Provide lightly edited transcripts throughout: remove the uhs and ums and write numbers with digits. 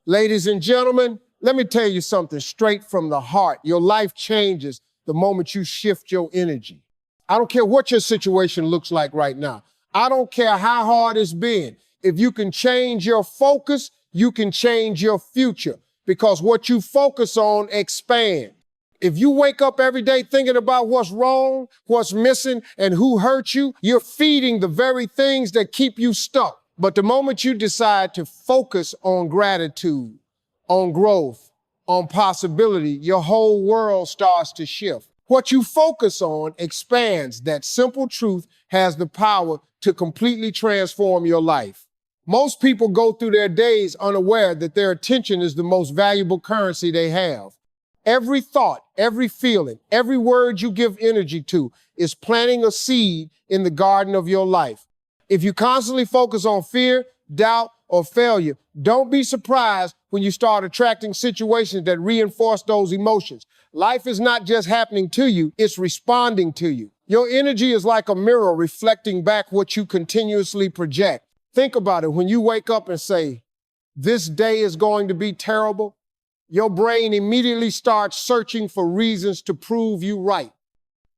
Ladies and gentlemen, let me tell you something straight from the heart. Your life changes the moment you shift your energy. I don't care what your situation looks like right now. I don't care how hard it's been. If you can change your focus, you can change your future, because what you focus on expands. If you wake up every day thinking about what's wrong, what's missing, and who hurt you, you're feeding the very things that keep you stuck. But the moment you decide to focus on gratitude, on growth, on possibility, your whole world starts to shift. What you focus on expands. That simple truth has the power to completely transform your life. Most people go through their days unaware that their attention is the most valuable currency they have. Every thought, every feeling, every word you give energy to is planting a seed in the garden of your life. If you constantly focus on fear, doubt, or failure, don't be surprised when you start attracting situations that reinforce those emotions. Life is not just happening to you, it's responding to you. Your energy is like a mirror reflecting back what you continuously project. Think about it. When you wake up and say, "This day is going to be terrible," your brain immediately starts searching for reasons to prove you right.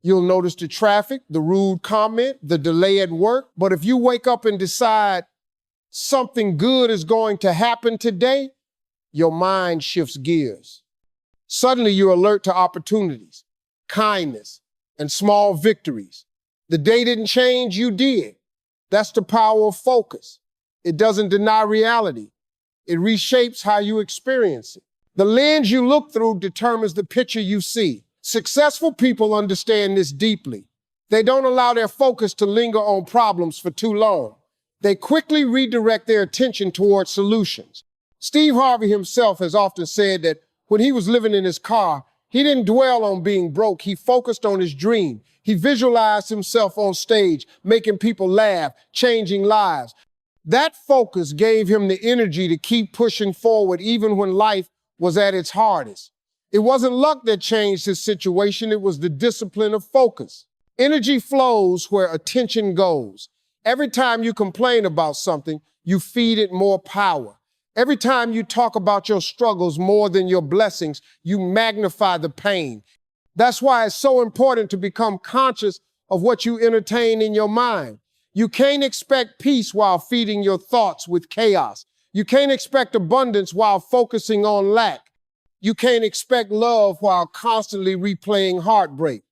You'll notice the traffic, the rude comment, the delay at work. But if you wake up and decide something good is going to happen today, your mind shifts gears. Suddenly you're alert to opportunities, kindness, and small victories. The day didn't change, you did. That's the power of focus. It doesn't deny reality. It reshapes how you experience it. The lens you look through determines the picture you see. Successful people understand this deeply. They don't allow their focus to linger on problems for too long. They quickly redirect their attention towards solutions. Steve Harvey himself has often said that when he was living in his car, he didn't dwell on being broke. He focused on his dream. He visualized himself on stage, making people laugh, changing lives. That focus gave him the energy to keep pushing forward even when life was at its hardest. It wasn't luck that changed his situation, it was the discipline of focus. Energy flows where attention goes. Every time you complain about something, you feed it more power. Every time you talk about your struggles more than your blessings, you magnify the pain. That's why it's so important to become conscious of what you entertain in your mind. You can't expect peace while feeding your thoughts with chaos. You can't expect abundance while focusing on lack. You can't expect love while constantly replaying heartbreak.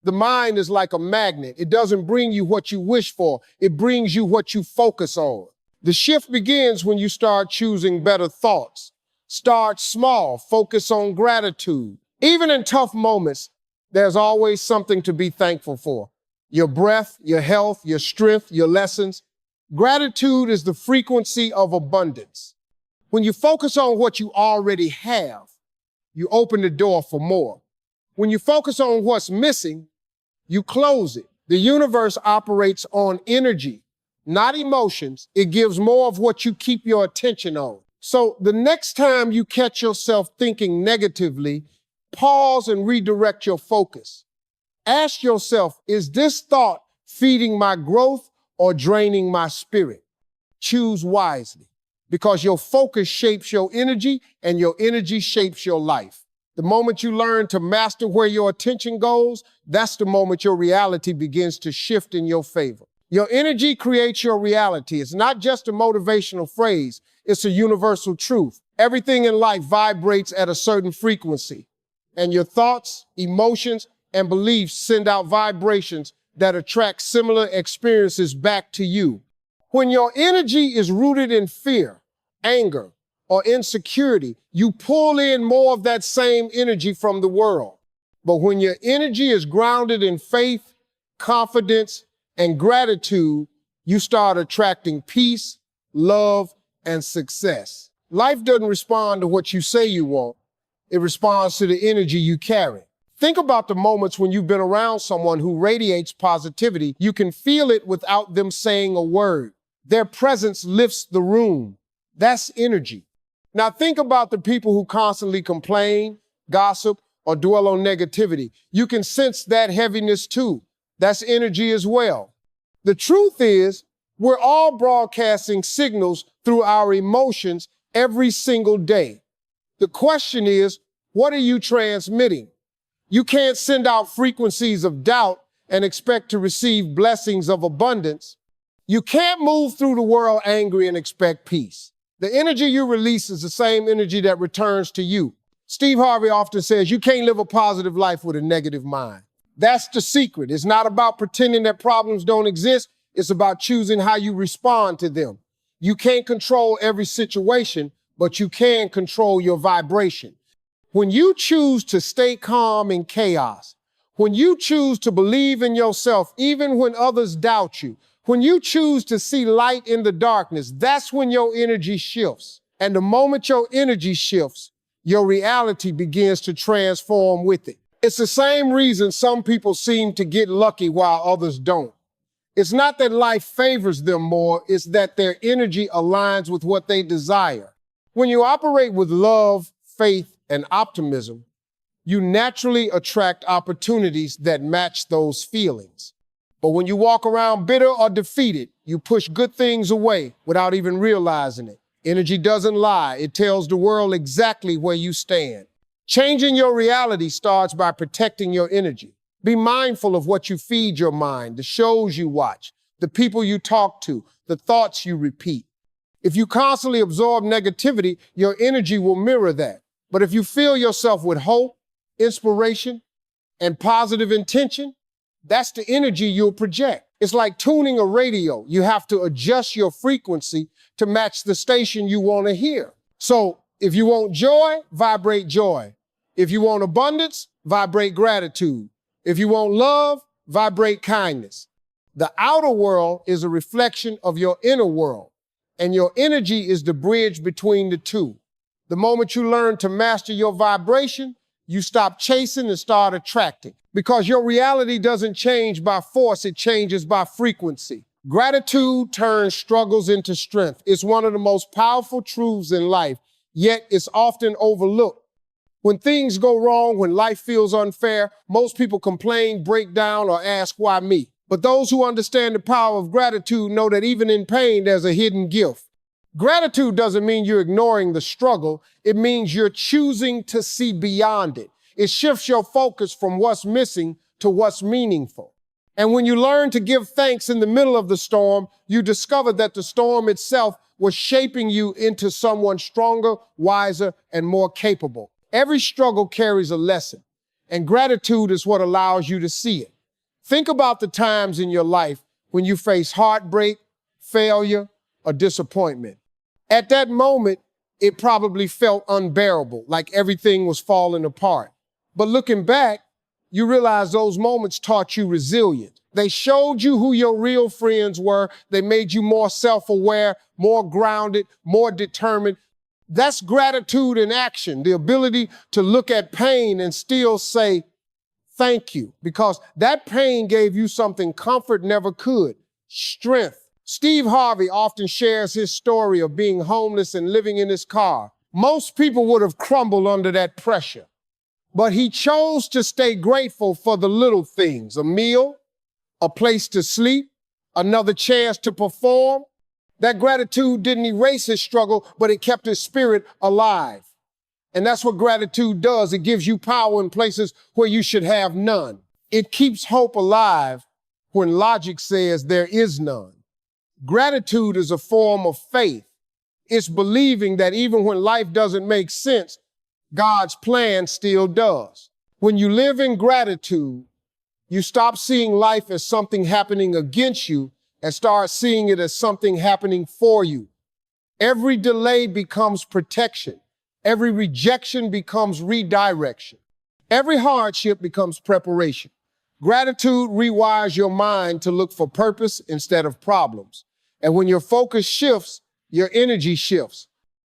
The mind is like a magnet. It doesn't bring you what you wish for. It brings you what you focus on. The shift begins when you start choosing better thoughts. Start small. Focus on gratitude. Even in tough moments, there's always something to be thankful for. Your breath, your health, your strength, your lessons. Gratitude is the frequency of abundance. When you focus on what you already have, you open the door for more. When you focus on what's missing, you close it. The universe operates on energy, not emotions. It gives more of what you keep your attention on. So the next time you catch yourself thinking negatively, pause and redirect your focus. Ask yourself, is this thought feeding my growth or draining my spirit? Choose wisely, because your focus shapes your energy and your energy shapes your life. The moment you learn to master where your attention goes, that's the moment your reality begins to shift in your favor. Your energy creates your reality. It's not just a motivational phrase, it's a universal truth. Everything in life vibrates at a certain frequency, and your thoughts, emotions, and beliefs send out vibrations that attract similar experiences back to you. When your energy is rooted in fear, anger, or insecurity, you pull in more of that same energy from the world. But when your energy is grounded in faith, confidence, and gratitude, you start attracting peace, love, and success. Life doesn't respond to what you say you want. It responds to the energy you carry. Think about the moments when you've been around someone who radiates positivity. You can feel it without them saying a word. Their presence lifts the room. That's energy. Now think about the people who constantly complain, gossip, or dwell on negativity. You can sense that heaviness too. That's energy as well. The truth is, we're all broadcasting signals through our emotions every single day. The question is, what are you transmitting? You can't send out frequencies of doubt and expect to receive blessings of abundance. You can't move through the world angry and expect peace. The energy you release is the same energy that returns to you. Steve Harvey often says you can't live a positive life with a negative mind. That's the secret. It's not about pretending that problems don't exist. It's about choosing how you respond to them. You can't control every situation, but you can control your vibration. When you choose to stay calm in chaos, when you choose to believe in yourself even when others doubt you, when you choose to see light in the darkness, that's when your energy shifts. And the moment your energy shifts, your reality begins to transform with it. It's the same reason some people seem to get lucky while others don't. It's not that life favors them more, it's that their energy aligns with what they desire. When you operate with love, faith, and optimism, you naturally attract opportunities that match those feelings. But when you walk around bitter or defeated, you push good things away without even realizing it. Energy doesn't lie. It tells the world exactly where you stand. Changing your reality starts by protecting your energy. Be mindful of what you feed your mind, the shows you watch, the people you talk to, the thoughts you repeat. If you constantly absorb negativity, your energy will mirror that. But if you fill yourself with hope, inspiration, and positive intention, that's the energy you'll project. It's like tuning a radio. You have to adjust your frequency to match the station you want to hear. So if you want joy, vibrate joy. If you want abundance, vibrate gratitude. If you want love, vibrate kindness. The outer world is a reflection of your inner world, and your energy is the bridge between the two. The moment you learn to master your vibration, you stop chasing and start attracting. Because your reality doesn't change by force, it changes by frequency. Gratitude turns struggles into strength. It's one of the most powerful truths in life, yet it's often overlooked. When things go wrong, when life feels unfair, most people complain, break down, or ask, why me? But those who understand the power of gratitude know that even in pain, there's a hidden gift. Gratitude doesn't mean you're ignoring the struggle. It means you're choosing to see beyond it. It shifts your focus from what's missing to what's meaningful. And when you learn to give thanks in the middle of the storm, you discover that the storm itself was shaping you into someone stronger, wiser, and more capable. Every struggle carries a lesson, and gratitude is what allows you to see it. Think about the times in your life when you face heartbreak, failure, or disappointment. At that moment, it probably felt unbearable, like everything was falling apart. But looking back, you realize those moments taught you resilience. They showed you who your real friends were. They made you more self-aware, more grounded, more determined. That's gratitude in action, the ability to look at pain and still say, thank you, because that pain gave you something comfort never could, strength. Steve Harvey often shares his story of being homeless and living in his car. Most people would have crumbled under that pressure, but he chose to stay grateful for the little things, a meal, a place to sleep, another chance to perform. That gratitude didn't erase his struggle, but it kept his spirit alive. And that's what gratitude does. It gives you power in places where you should have none. It keeps hope alive when logic says there is none. Gratitude is a form of faith. It's believing that even when life doesn't make sense, God's plan still does. When you live in gratitude, you stop seeing life as something happening against you and start seeing it as something happening for you. Every delay becomes protection. Every rejection becomes redirection. Every hardship becomes preparation. Gratitude rewires your mind to look for purpose instead of problems. And when your focus shifts, your energy shifts.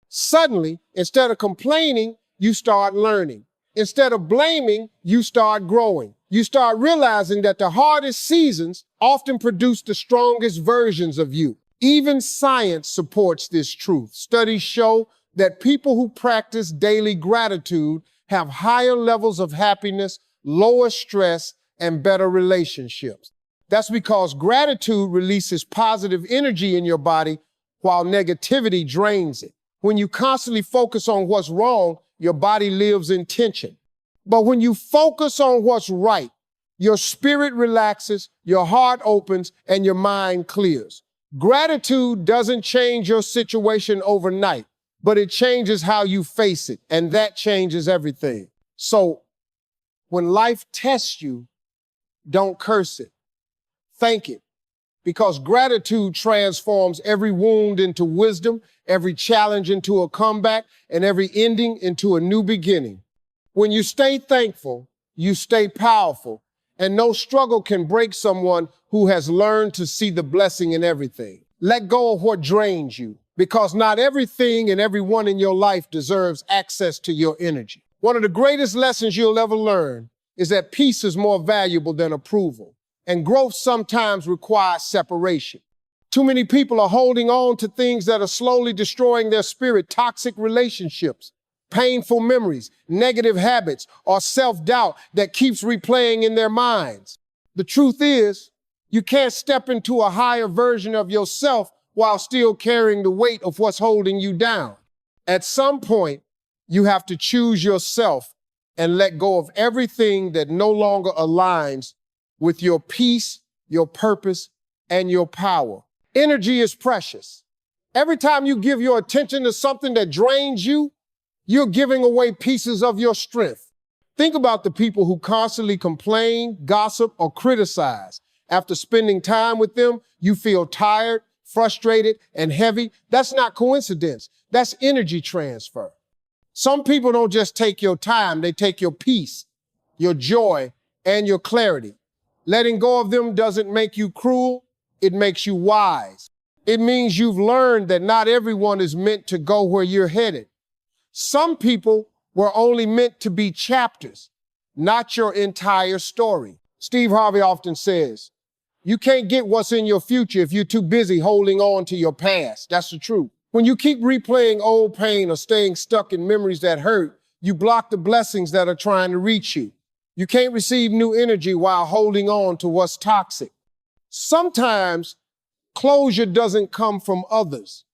Suddenly, instead of complaining, you start learning. Instead of blaming, you start growing. You start realizing that the hardest seasons often produce the strongest versions of you. Even science supports this truth. Studies show that people who practice daily gratitude have higher levels of happiness, lower stress, and better relationships. That's because gratitude releases positive energy in your body while negativity drains it. When you constantly focus on what's wrong, your body lives in tension. But when you focus on what's right, your spirit relaxes, your heart opens, and your mind clears. Gratitude doesn't change your situation overnight, but it changes how you face it, and that changes everything. So when life tests you, don't curse it. Thank it. Because gratitude transforms every wound into wisdom, every challenge into a comeback, and every ending into a new beginning. When you stay thankful, you stay powerful, and no struggle can break someone who has learned to see the blessing in everything. Let go of what drains you, because not everything and everyone in your life deserves access to your energy. One of the greatest lessons you'll ever learn is that peace is more valuable than approval, and growth sometimes requires separation. Too many people are holding on to things that are slowly destroying their spirit, toxic relationships, painful memories, negative habits, or self-doubt that keeps replaying in their minds. The truth is, you can't step into a higher version of yourself while still carrying the weight of what's holding you down. At some point, you have to choose yourself and let go of everything that no longer aligns with your peace, your purpose, and your power. Energy is precious. Every time you give your attention to something that drains you, you're giving away pieces of your strength. Think about the people who constantly complain, gossip, or criticize. After spending time with them, you feel tired, frustrated, and heavy. That's not coincidence. That's energy transfer. Some people don't just take your time, they take your peace, your joy, and your clarity. Letting go of them doesn't make you cruel, it makes you wise. It means you've learned that not everyone is meant to go where you're headed. Some people were only meant to be chapters, not your entire story. Steve Harvey often says, you can't get what's in your future if you're too busy holding on to your past. That's the truth. When you keep replaying old pain or staying stuck in memories that hurt, you block the blessings that are trying to reach you. You can't receive new energy while holding on to what's toxic. Sometimes closure doesn't come from others.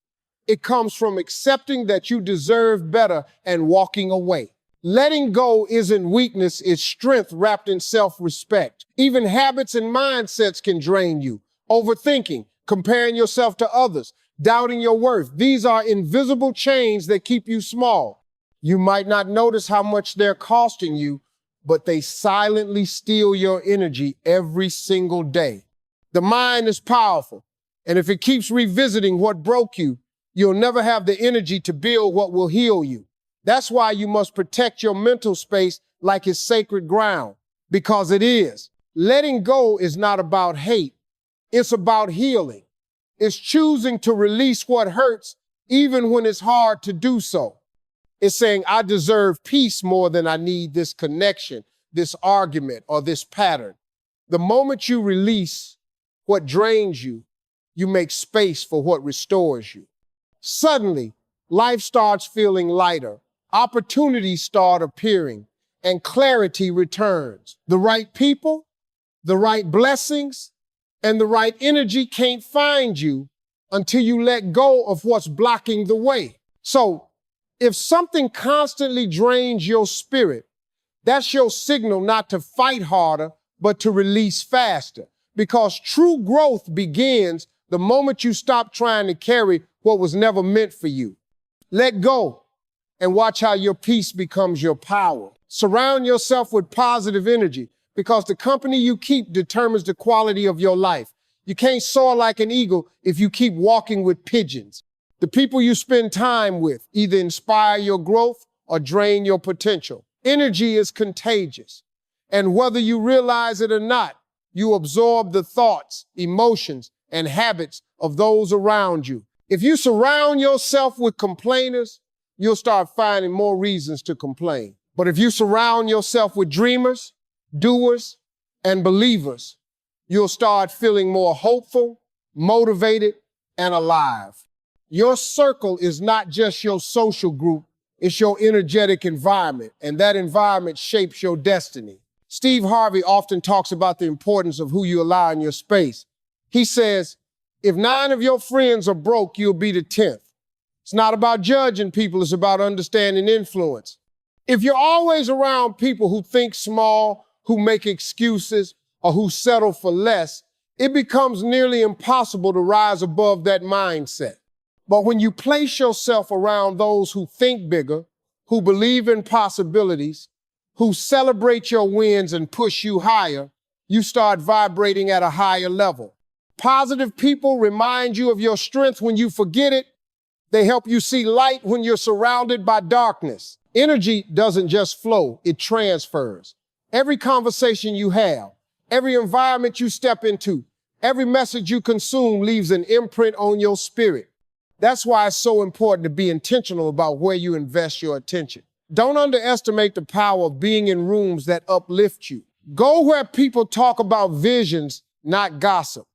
It comes from accepting that you deserve better and walking away. Letting go isn't weakness, it's strength wrapped in self-respect. Even habits and mindsets can drain you. Overthinking, comparing yourself to others, doubting your worth. These are invisible chains that keep you small. You might not notice how much they're costing you, but they silently steal your energy every single day. The mind is powerful, and if it keeps revisiting what broke you, you'll never have the energy to build what will heal you. That's why you must protect your mental space like it's sacred ground, because it is. Letting go is not about hate. It's about healing. It's choosing to release what hurts even when it's hard to do so. It's saying, I deserve peace more than I need this connection, this argument, or this pattern. The moment you release what drains you, you make space for what restores you. Suddenly, life starts feeling lighter. Opportunities start appearing, and clarity returns. The right people, the right blessings, and the right energy can't find you until you let go of what's blocking the way. So, if something constantly drains your spirit, that's your signal not to fight harder, but to release faster. Because true growth begins the moment you stop trying to carry what was never meant for you. Let go and watch how your peace becomes your power. Surround yourself with positive energy, because the company you keep determines the quality of your life. You can't soar like an eagle if you keep walking with pigeons. The people you spend time with either inspire your growth or drain your potential. Energy is contagious, and whether you realize it or not, you absorb the thoughts, emotions, and habits of those around you. If you surround yourself with complainers, you'll start finding more reasons to complain. But if you surround yourself with dreamers, doers, and believers, you'll start feeling more hopeful, motivated, and alive. Your circle is not just your social group, it's your energetic environment, and that environment shapes your destiny. Steve Harvey often talks about the importance of who you allow in your space. He says, if 9 of your friends are broke, you'll be the 10th. It's not about judging people, it's about understanding influence. If you're always around people who think small, who make excuses, or who settle for less, it becomes nearly impossible to rise above that mindset. But when you place yourself around those who think bigger, who believe in possibilities, who celebrate your wins and push you higher, you start vibrating at a higher level. Positive people remind you of your strength when you forget it. They help you see light when you're surrounded by darkness. Energy doesn't just flow, it transfers. Every conversation you have, every environment you step into, every message you consume leaves an imprint on your spirit. That's why it's so important to be intentional about where you invest your attention. Don't underestimate the power of being in rooms that uplift you. Go where people talk about visions, not gossip,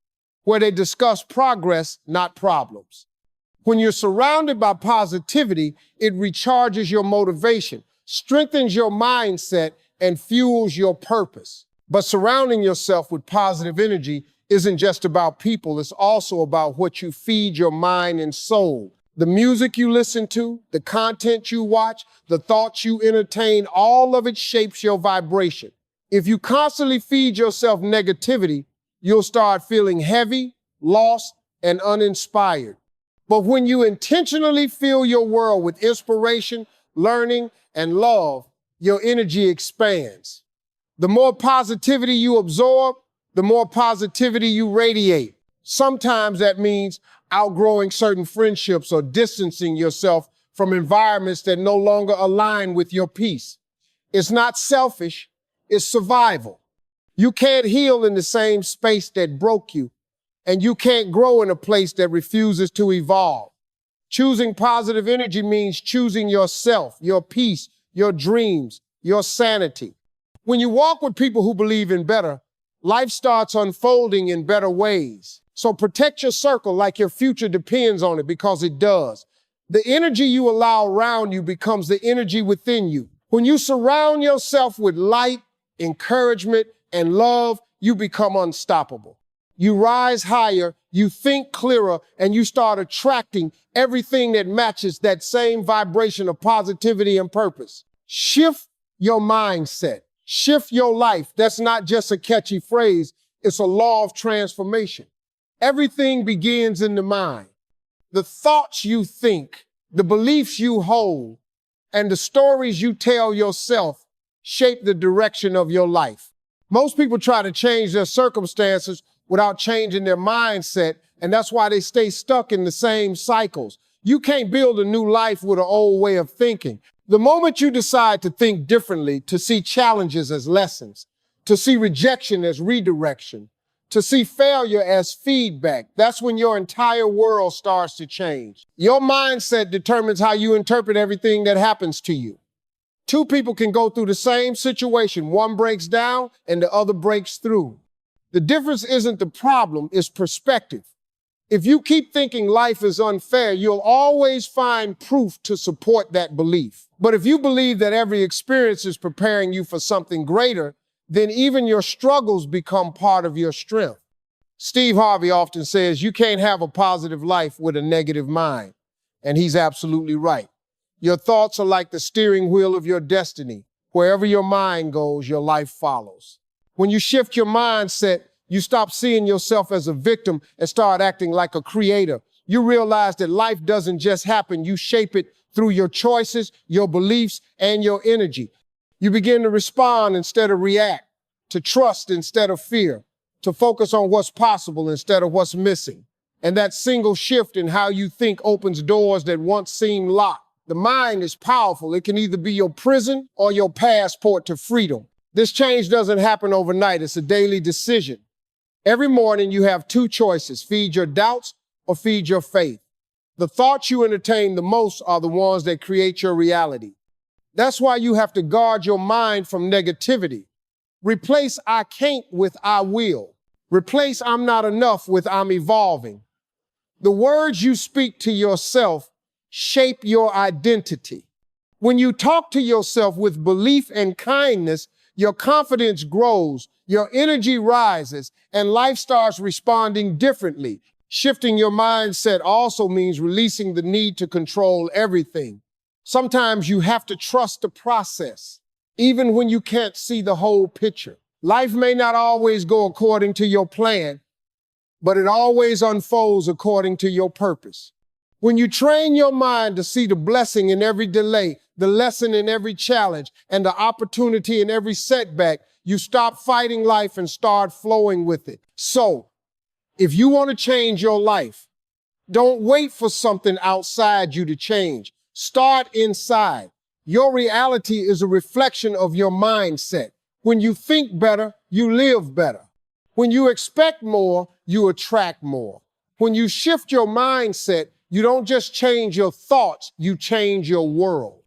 where they discuss progress, not problems. When you're surrounded by positivity, it recharges your motivation, strengthens your mindset, and fuels your purpose. But surrounding yourself with positive energy isn't just about people, it's also about what you feed your mind and soul. The music you listen to, the content you watch, the thoughts you entertain, all of it shapes your vibration. If you constantly feed yourself negativity, you'll start feeling heavy, lost, and uninspired. But when you intentionally fill your world with inspiration, learning, and love, your energy expands. The more positivity you absorb, the more positivity you radiate. Sometimes that means outgrowing certain friendships or distancing yourself from environments that no longer align with your peace. It's not selfish, it's survival. You can't heal in the same space that broke you, and you can't grow in a place that refuses to evolve. Choosing positive energy means choosing yourself, your peace, your dreams, your sanity. When you walk with people who believe in better, life starts unfolding in better ways. So protect your circle like your future depends on it, because it does. The energy you allow around you becomes the energy within you. When you surround yourself with light, encouragement, and love, you become unstoppable. You rise higher, you think clearer, and you start attracting everything that matches that same vibration of positivity and purpose. Shift your mindset. Shift your life. That's not just a catchy phrase, it's a law of transformation. Everything begins in the mind. The thoughts you think, the beliefs you hold, and the stories you tell yourself shape the direction of your life. Most people try to change their circumstances without changing their mindset, and that's why they stay stuck in the same cycles. You can't build a new life with an old way of thinking. The moment you decide to think differently, to see challenges as lessons, to see rejection as redirection, to see failure as feedback, that's when your entire world starts to change. Your mindset determines how you interpret everything that happens to you. Two people can go through the same situation. One breaks down and the other breaks through. The difference isn't the problem, it's perspective. If you keep thinking life is unfair, you'll always find proof to support that belief. But if you believe that every experience is preparing you for something greater, then even your struggles become part of your strength. Steve Harvey often says you can't have a positive life with a negative mind. And he's absolutely right. Your thoughts are like the steering wheel of your destiny. Wherever your mind goes, your life follows. When you shift your mindset, you stop seeing yourself as a victim and start acting like a creator. You realize that life doesn't just happen, you shape it through your choices, your beliefs, and your energy. You begin to respond instead of react, to trust instead of fear, to focus on what's possible instead of what's missing. And that single shift in how you think opens doors that once seemed locked. The mind is powerful. It can either be your prison or your passport to freedom. This change doesn't happen overnight. It's a daily decision. Every morning you have two choices: feed your doubts or feed your faith. The thoughts you entertain the most are the ones that create your reality. That's why you have to guard your mind from negativity. Replace "I can't" with "I will." Replace "I'm not enough" with "I'm evolving." The words you speak to yourself shape your identity. When you talk to yourself with belief and kindness, your confidence grows, your energy rises, and life starts responding differently. Shifting your mindset also means releasing the need to control everything. Sometimes you have to trust the process, even when you can't see the whole picture. Life may not always go according to your plan, but it always unfolds according to your purpose. When you train your mind to see the blessing in every delay, the lesson in every challenge, and the opportunity in every setback, you stop fighting life and start flowing with it. So, if you want to change your life, don't wait for something outside you to change. Start inside. Your reality is a reflection of your mindset. When you think better, you live better. When you expect more, you attract more. When you shift your mindset, you don't just change your thoughts, you change your world.